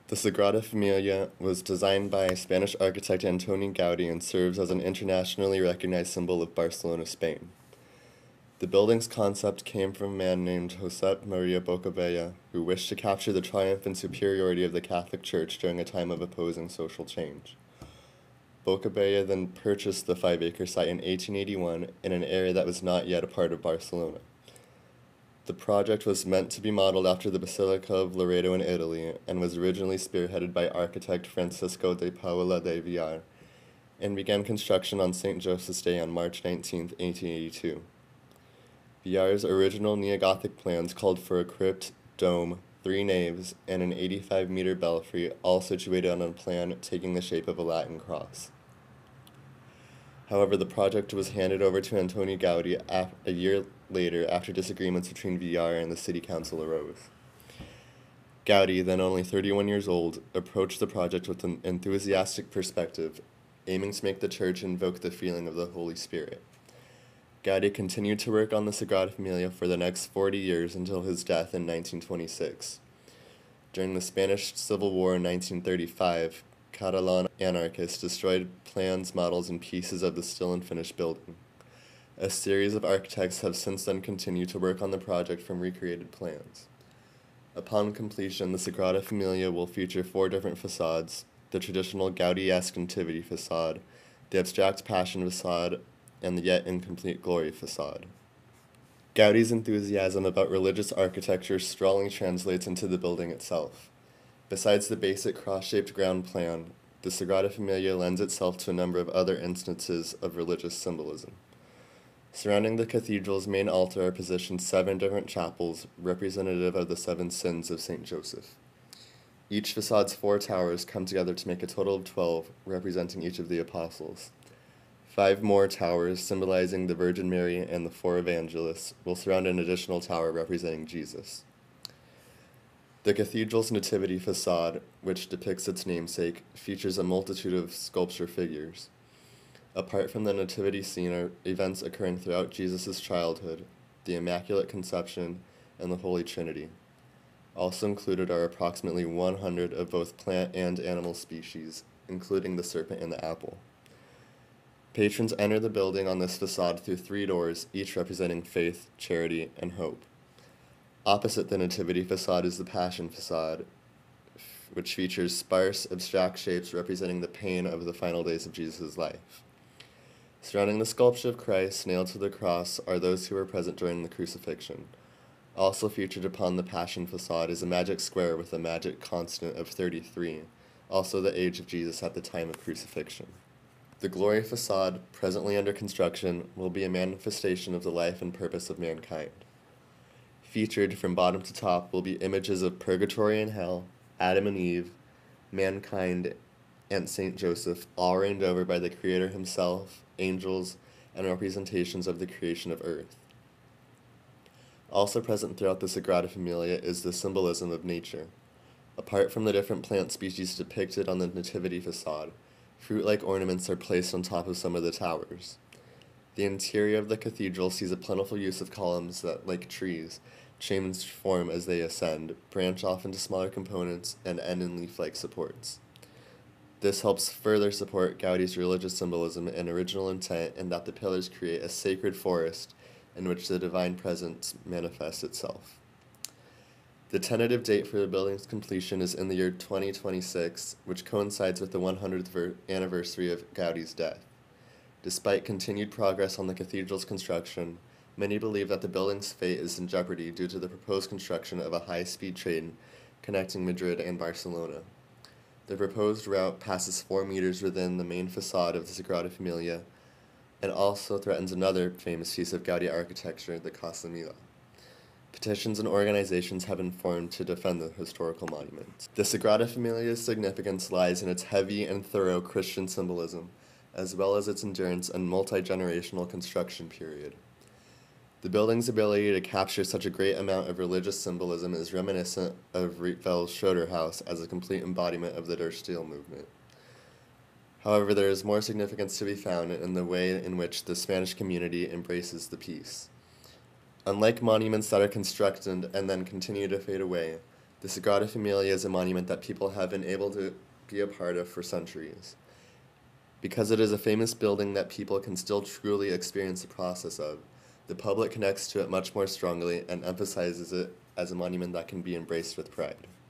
The Sagrada Familia was designed by Spanish architect Antoni Gaudí and serves as an internationally recognized symbol of Barcelona, Spain. The building's concept came from a man named Josep Maria Bocabella, who wished to capture the triumph and superiority of the Catholic Church during a time of opposing social change. Bocabella then purchased the 5-acre site in 1881 in an area that was not yet a part of Barcelona. The project was meant to be modeled after the Basilica of Loreto in Italy and was originally spearheaded by architect Francisco de Paula de Villar and began construction on St. Joseph's Day on March 19, 1882. Villar's original neo-Gothic plans called for a crypt, dome, 3 naves, and an 85-meter belfry, all situated on a plan taking the shape of a Latin cross. However, the project was handed over to Antoni Gaudí a year later after disagreements between Villar and the city council arose. Gaudí, then only 31 years old, approached the project with an enthusiastic perspective, aiming to make the church invoke the feeling of the Holy Spirit. Gaudí continued to work on the Sagrada Familia for the next 40 years until his death in 1926. During the Spanish Civil War in 1935, Catalan anarchists destroyed plans, models, and pieces of the still unfinished building. A series of architects have since then continued to work on the project from recreated plans. Upon completion, the Sagrada Familia will feature 4 different facades: the traditional Gaudí-esque Nativity facade, the abstract Passion facade, and the yet incomplete Glory facade. Gaudí's enthusiasm about religious architecture strongly translates into the building itself. Besides the basic cross-shaped ground plan, the Sagrada Familia lends itself to a number of other instances of religious symbolism. Surrounding the cathedral's main altar are positioned 7 different chapels representative of the 7 sins of St. Joseph. Each facade's 4 towers come together to make a total of 12, representing each of the apostles. 5 more towers, symbolizing the Virgin Mary and the 4 evangelists, will surround an additional tower representing Jesus. The cathedral's nativity facade, which depicts its namesake, features a multitude of sculpture figures. Apart from the nativity scene are events occurring throughout Jesus' childhood, the Immaculate Conception, and the Holy Trinity. Also included are approximately 100 of both plant and animal species, including the serpent and the apple. Patrons enter the building on this facade through 3 doors, each representing faith, charity, and hope. Opposite the Nativity facade is the Passion facade, which features sparse, abstract shapes representing the pain of the final days of Jesus' life. Surrounding the sculpture of Christ nailed to the cross are those who were present during the crucifixion. Also featured upon the Passion facade is a magic square with a magic constant of 33, also the age of Jesus at the time of crucifixion. The Glory facade, presently under construction, will be a manifestation of the life and purpose of mankind. Featured from bottom to top will be images of purgatory and hell, Adam and Eve, mankind, and Saint Joseph, all reigned over by the Creator himself, angels, and representations of the creation of earth. Also present throughout the Sagrada Familia is the symbolism of nature. Apart from the different plant species depicted on the Nativity facade, fruit-like ornaments are placed on top of some of the towers. The interior of the cathedral sees a plentiful use of columns that, like trees, change form as they ascend, branch off into smaller components, and end in leaf-like supports. This helps further support Gaudí's religious symbolism and original intent in that the pillars create a sacred forest in which the divine presence manifests itself. The tentative date for the building's completion is in the year 2026, which coincides with the 100th anniversary of Gaudí's death. Despite continued progress on the cathedral's construction, many believe that the building's fate is in jeopardy due to the proposed construction of a high-speed train connecting Madrid and Barcelona. The proposed route passes 4 meters within the main facade of the Sagrada Familia and also threatens another famous piece of Gaudí architecture, the Casa Mila. Petitions and organizations have been formed to defend the historical monument. The Sagrada Familia's significance lies in its heavy and thorough Christian symbolism, as well as its endurance and multi-generational construction period. The building's ability to capture such a great amount of religious symbolism is reminiscent of Rietvel's Schroeder House as a complete embodiment of the Der Stil movement. However, there is more significance to be found in the way in which the Spanish community embraces the piece. Unlike monuments that are constructed and then continue to fade away, The Sagrada Familia is a monument that people have been able to be a part of for centuries. Because it is a famous building that people can still truly experience the process of, the public connects to it much more strongly and emphasizes it as a monument that can be embraced with pride.